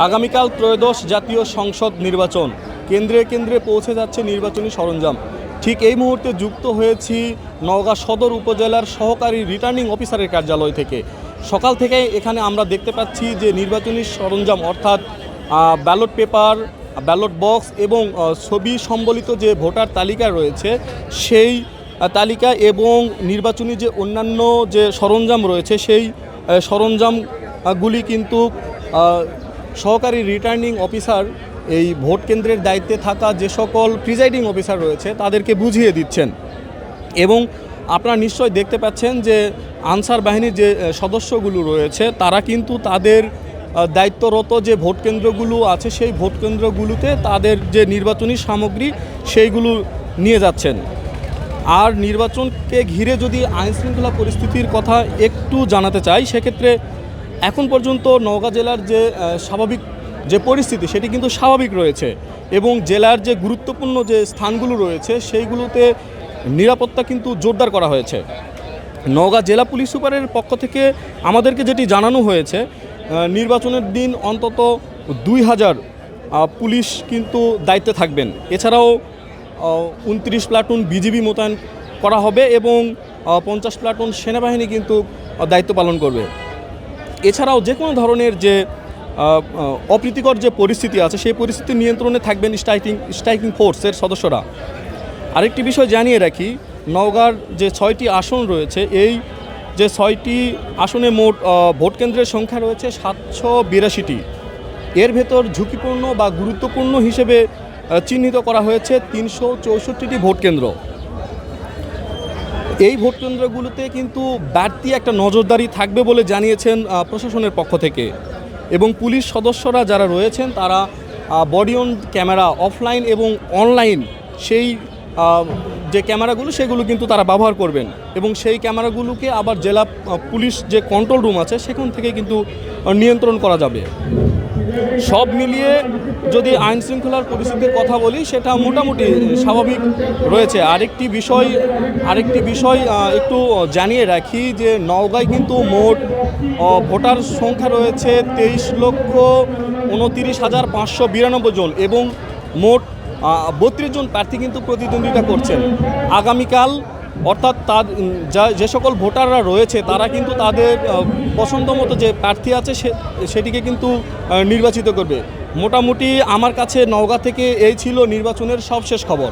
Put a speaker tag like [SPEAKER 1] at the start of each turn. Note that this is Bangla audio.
[SPEAKER 1] আগামীকাল ত্রয়োদশ জাতীয় সংসদ নির্বাচন, কেন্দ্রে কেন্দ্রে পৌঁছে যাচ্ছে নির্বাচনী সরঞ্জাম। ঠিক এই মুহূর্তে যুক্ত হয়েছি নওগাঁ সদর উপজেলার সহকারী রিটার্নিং অফিসারের কার্যালয় থেকে। সকাল থেকে এখানে আমরা দেখতে পাচ্ছি যে নির্বাচনী সরঞ্জাম অর্থাৎ ব্যালট পেপার, ব্যালট বক্স এবং ছবি সম্বলিত যে ভোটার তালিকা রয়েছে সেই তালিকা এবং নির্বাচনী যে অন্যান্য যে সরঞ্জাম রয়েছে সেই সরঞ্জামগুলি কিন্তু সহকারী রিটার্নিং অফিসার এই ভোট কেন্দ্রের দায়িত্বে থাকা যে সকল প্রিজাইডিং অফিসার রয়েছে তাদেরকে বুঝিয়ে দিচ্ছেন। এবং আপনারা নিশ্চয় দেখতে পাচ্ছেন যে আনসার বাহিনীর যে সদস্যগুলো রয়েছে তারা কিন্তু তাদের দায়িত্বরত যে ভোট কেন্দ্রগুলো আছে সেই ভোট কেন্দ্রগুলোতে তাদের যে নির্বাচনী সামগ্রী সেইগুলো নিয়ে যাচ্ছেন। আর নির্বাচনকে ঘিরে যদি আইনশৃঙ্খলা পরিস্থিতির কথা একটু জানাতে চাই, সেক্ষেত্রে এখন পর্যন্ত নওগাঁ জেলার যে স্বাভাবিক যে পরিস্থিতি সেটি কিন্তু স্বাভাবিক রয়েছে এবং জেলার যে গুরুত্বপূর্ণ যে স্থানগুলো রয়েছে সেইগুলোতে নিরাপত্তা কিন্তু জোরদার করা হয়েছে। নওগাঁ জেলা পুলিশ সুপারের পক্ষ থেকে আমাদেরকে যেটি জানানো হয়েছে, নির্বাচনের দিন অন্তত 2000 পুলিশ কিন্তু দায়িত্বে থাকবেন। এছাড়াও 29 প্লাটুন বিজিবি মোতায়েন করা হবে এবং 50 প্লাটুন সেনাবাহিনী কিন্তু দায়িত্ব পালন করবে। এছাড়াও যে কোনো ধরনের যে অপ্রীতিকর যে পরিস্থিতি আছে সেই পরিস্থিতি নিয়ন্ত্রণে থাকবেন স্ট্রাইকিং ফোর্সের সদস্যরা। আরেকটি বিষয় জানিয়ে রাখি, নওগাঁর যে 6টি আসন রয়েছে এই যে 6টি আসনে মোট ভোট কেন্দ্রের সংখ্যা রয়েছে 782টি। এর ভেতর ঝুঁকিপূর্ণ বা গুরুত্বপূর্ণ হিসেবে চিহ্নিত করা হয়েছে 364টি ভোট কেন্দ্র। এই ভোট কেন্দ্রগুলোতে কিন্তু বাড়তি একটা নজরদারি থাকবে বলে জানিয়েছেন প্রশাসনের পক্ষ থেকে। এবং পুলিশ সদস্যরা যারা রয়েছেন তারা বডি অন ক্যামেরা অফলাইন এবং অনলাইন সেই যে ক্যামেরাগুলো সেগুলো কিন্তু তারা ব্যবহার করবেন এবং সেই ক্যামেরাগুলোকে আবার জেলা পুলিশ যে কন্ট্রোল রুম আছে সেখান থেকে কিন্তু নিয়ন্ত্রণ করা যাবে। সব মিলিয়ে যদি আইন শৃঙ্খলার পরিস্থিতির কথা বলি সেটা মোটামুটি স্বাভাবিক রয়েছে। আরেকটি বিষয় একটু জানিয়ে রাখি যে নওগাঁয় কিন্তু মোট ভোটার সংখ্যা রয়েছে 23,29,592 জন এবং মোট 32 জন প্রার্থী কিন্তু প্রতিদ্বন্দ্বিতা করছেন। আগামীকাল অর্থাৎ যে সকল ভোটাররা রয়েছে তারা কিন্তু তাদের পছন্দ মতো যে প্রার্থী আছে সেটিকে কিন্তু নির্বাচিত করবে। মোটামুটি আমার কাছে নওগাঁ থেকে এই ছিল নির্বাচনের সবশেষ খবর।